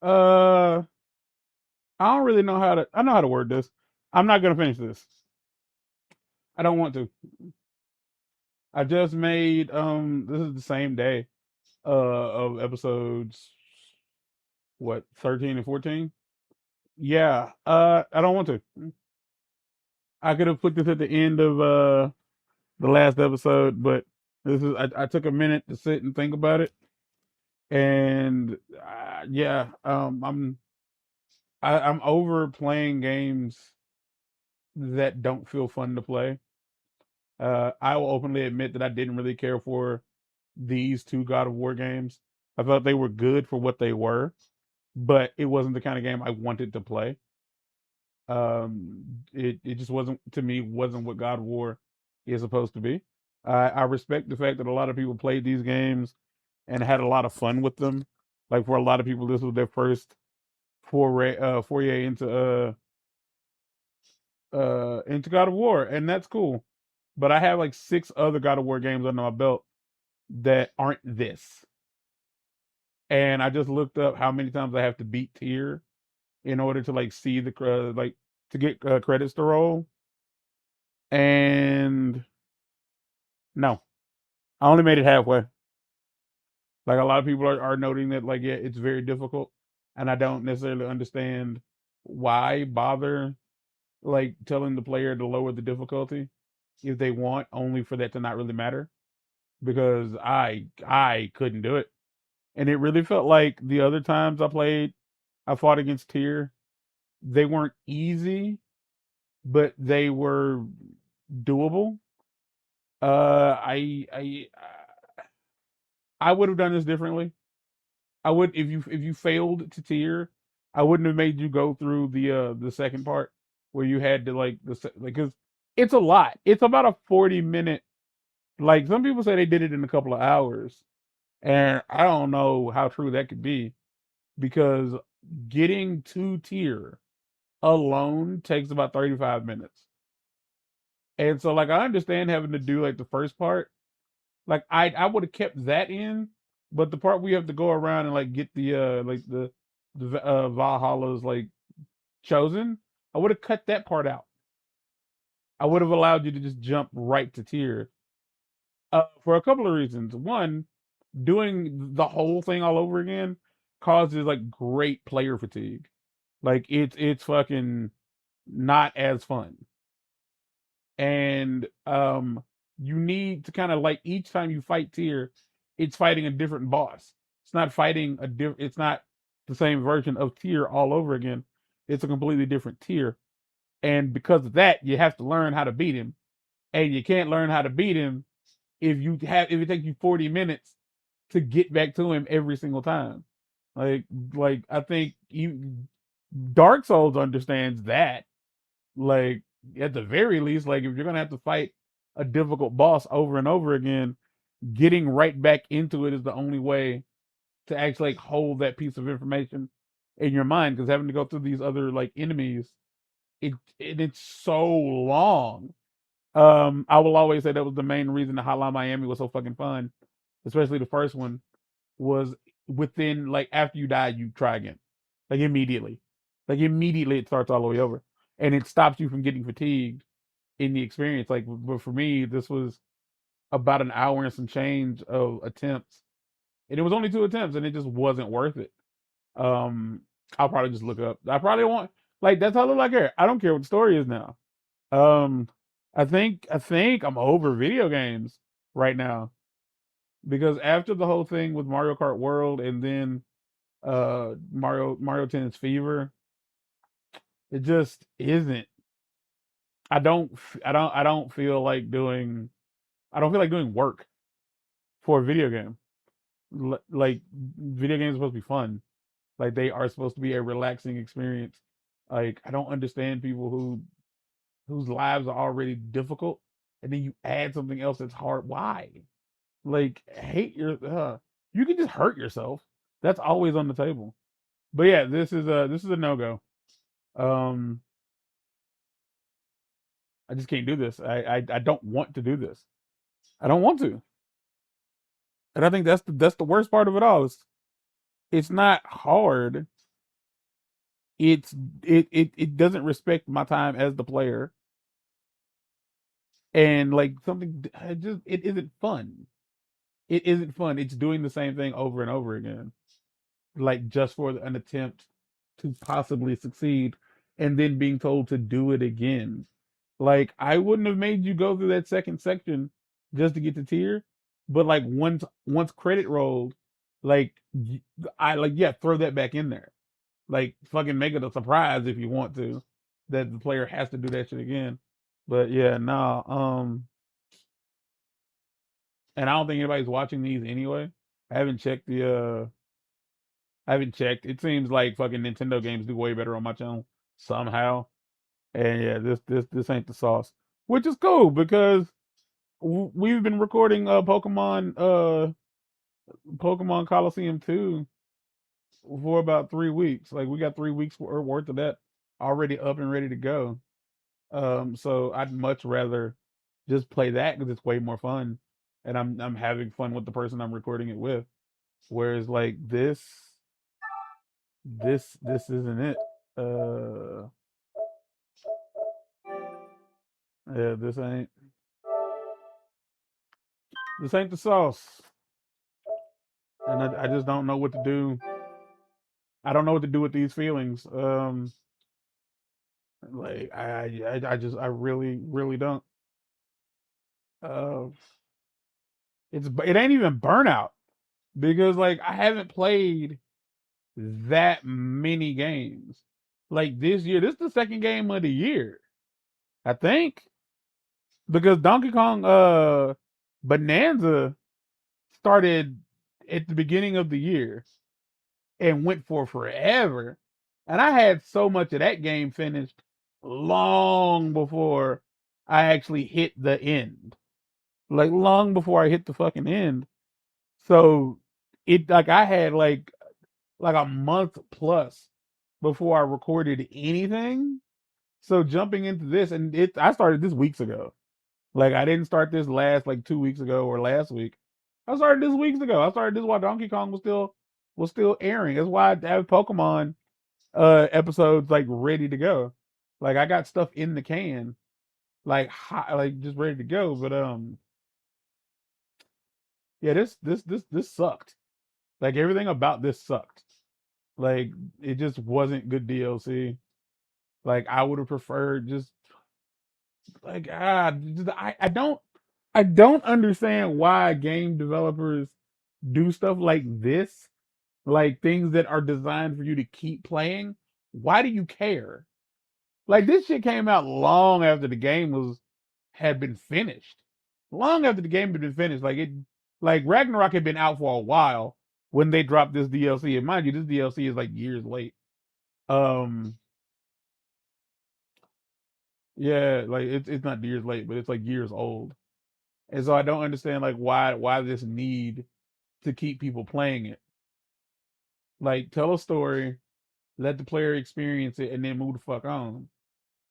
Uh, I don't really know how to. I know how to word this. I'm not gonna finish this. I don't want to. I just made This is the same day of episodes, what, 13 and 14. Yeah. I don't want to. I could have put this at the end of the last episode, but I took a minute to sit and think about it, and yeah, I'm over playing games that don't feel fun to play. I will openly admit that I didn't really care for these two God of War games. I thought they were good for what they were, but it wasn't the kind of game I wanted to play. It just wasn't, to me, wasn't what God of War is supposed to be. I respect the fact that a lot of people played these games and had a lot of fun with them. Like, for a lot of people, this was their first foray into God of War, and that's cool. But I have like six other God of War games under my belt that aren't this. And I just looked up how many times I have to beat tier in order to like see the like to get credits to roll. And no, I only made it halfway. Like, a lot of people are noting that, like, yeah, it's very difficult, and I don't necessarily understand why bother like telling the player to lower the difficulty if they want only for that to not really matter, because I couldn't do it. And it really felt like the other times I fought against tier, they weren't easy, but they were doable. I would have done this differently. I would, if you failed to tier, I wouldn't have made you go through the second part where you had to like because it's a lot. It's about a 40-minute. Like, some people say they did it in a couple of hours, and I don't know how true that could be, because getting to tier alone takes about 35 minutes. And so, like, I understand having to do like the first part. Like, I would have kept that in, but the part where you have to go around and like get the Valhalla's like chosen, I would have cut that part out. I would have allowed you to just jump right to tier. For a couple of reasons. One, doing the whole thing all over again causes like great player fatigue. Like, it's fucking not as fun. And you need to kind of, like, each time you fight tier, it's fighting a different boss. It's not the same version of tier all over again. It's a completely different tier. And because of that, you have to learn how to beat him. And you can't learn how to beat him if it takes you 40 minutes to get back to him every single time. Like I think Dark Souls understands that. Like, at the very least, like, if you're gonna have to fight a difficult boss over and over again, getting right back into it is the only way to actually like hold that piece of information in your mind. Because having to go through these other like enemies, it's so long. I will always say that was the main reason that Hotline Miami was so fucking fun, especially the first one. Was within, like, after you die, you try again, like, immediately. Like, immediately it starts all the way over, and it stops you from getting fatigued in the experience. Like, but for me, this was about an hour and some change of attempts, and it was only two attempts, and it just wasn't worth it. Um, I'll probably just look up. I probably won't. Like, that's all I care. I don't care what the story is now. Um, I think I'm over video games right now, because after the whole thing with Mario Kart World, and then Mario Tennis Fever, it just isn't. I don't feel like doing work for a video game. Like, video games are supposed to be fun. Like, they are supposed to be a relaxing experience. Like, I don't understand people whose lives are already difficult, and then you add something else that's hard. Why? Like, you can just hurt yourself. That's always on the table. But yeah, this is a no go. Um, I just can't do this. I don't want to do this. I don't want to. And I think that's the worst part of it all. It's not hard. it's it doesn't respect my time as the player, and like something it isn't fun. It isn't fun. It's doing the same thing over and over again, like just for an attempt to possibly succeed, and then being told to do it again. Like I wouldn't have made you go through that second section just to get to tier, but like once credit rolled, like I like yeah, throw that back in there. Like fucking make it a surprise if you want to, that the player has to do that shit again. But yeah, nah. And I don't think anybody's watching these anyway. I haven't checked the I haven't checked. It seems like fucking Nintendo games do way better on my channel somehow. And yeah, this ain't the sauce, which is cool because we've been recording Pokemon Coliseum 2 for about 3 weeks. Like we got 3 weeks worth of that already up and ready to go. So I'd much rather just play that because it's way more fun, and I'm having fun with the person I'm recording it with. Whereas like this isn't it. Uh, yeah, this ain't the sauce, and I just don't know what to do. I don't know what to do with these feelings. Like I really don't. Uh, it ain't even burnout because like I haven't played that many games. Like this year, this is the second game of the year, I think, because Donkey Kong Bonanza started at the beginning of the year and went for forever. And I had so much of that game finished long before I actually hit the end. Like long before I hit the fucking end. So it like I had like a month plus before I recorded anything. So jumping into this, and I started this weeks ago. Like I didn't start this last like 2 weeks ago or last week. I started this weeks ago. I started this while Donkey Kong was still airing. That's why I have Pokemon episodes like ready to go. Like I got stuff in the can, like hot, like just ready to go. But yeah, this sucked. Like everything about this sucked. Like it just wasn't good DLC. Like I would have preferred just like I don't understand why game developers do stuff like this, like things that are designed for you to keep playing. Why do you care? Like this shit came out long after the game was had been finished. Long after the game had been finished. Like Ragnarok had been out for a while when they dropped this DLC. And mind you, this DLC is like years late. Um yeah, like it's not years late, but it's like years old. And so I don't understand like why this need to keep people playing it. Like tell a story, let the player experience it, and then move the fuck on.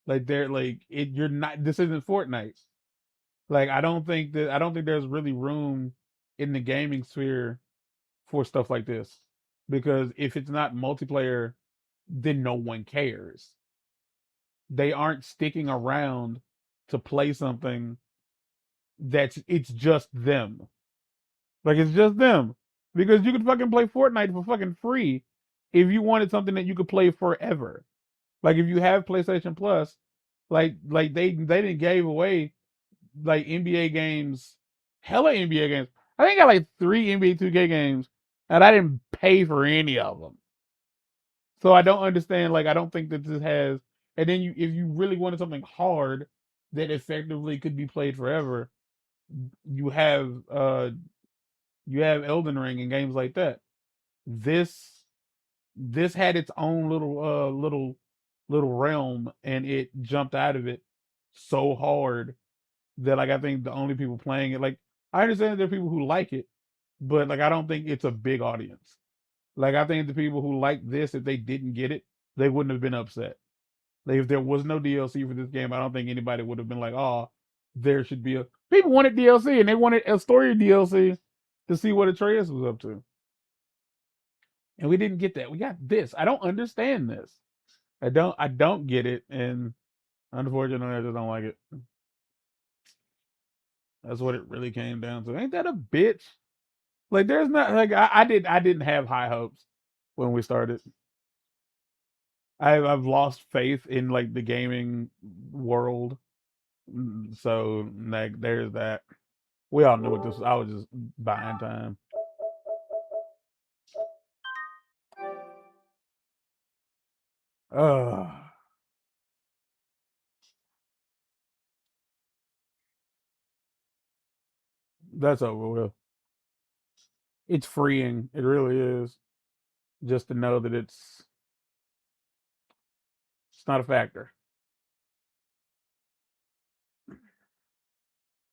Like they're like it. You're not. This isn't Fortnite. Like I don't think there's really room in the gaming sphere for stuff like this because if it's not multiplayer, then no one cares. They aren't sticking around to play something it's just them. Like it's just them. Because you could fucking play Fortnite for fucking free if you wanted something that you could play forever. Like if you have PlayStation Plus, like they didn't gave away like NBA games, hella NBA games. I think I got like 3 NBA 2K games, and I didn't pay for any of them. So I don't understand. Like I don't think that this has. And then if you really wanted something hard that effectively could be played forever, you have uh you have Elden Ring and games like that. This this had its own little realm, and it jumped out of it so hard that like I think the only people playing it, like I understand there are people who like it, but like I don't think it's a big audience. Like I think the people who like this, if they didn't get it, they wouldn't have been upset. Like if there was no DLC for this game, I don't think anybody would have been like, "Oh, there should be a." People wanted DLC and they wanted a story DLC to see what Atreus was up to, and we didn't get that. We got this. I don't understand this. I don't get it, and unfortunately, I just don't like it. That's what it really came down to. Ain't that a bitch? Like, there's not like I didn't have high hopes when we started. I've lost faith in like the gaming world. So like there's that. We all knew what this. I was just buying time. Uh that's over with. It's freeing. It really is. Just to know that it's not a factor.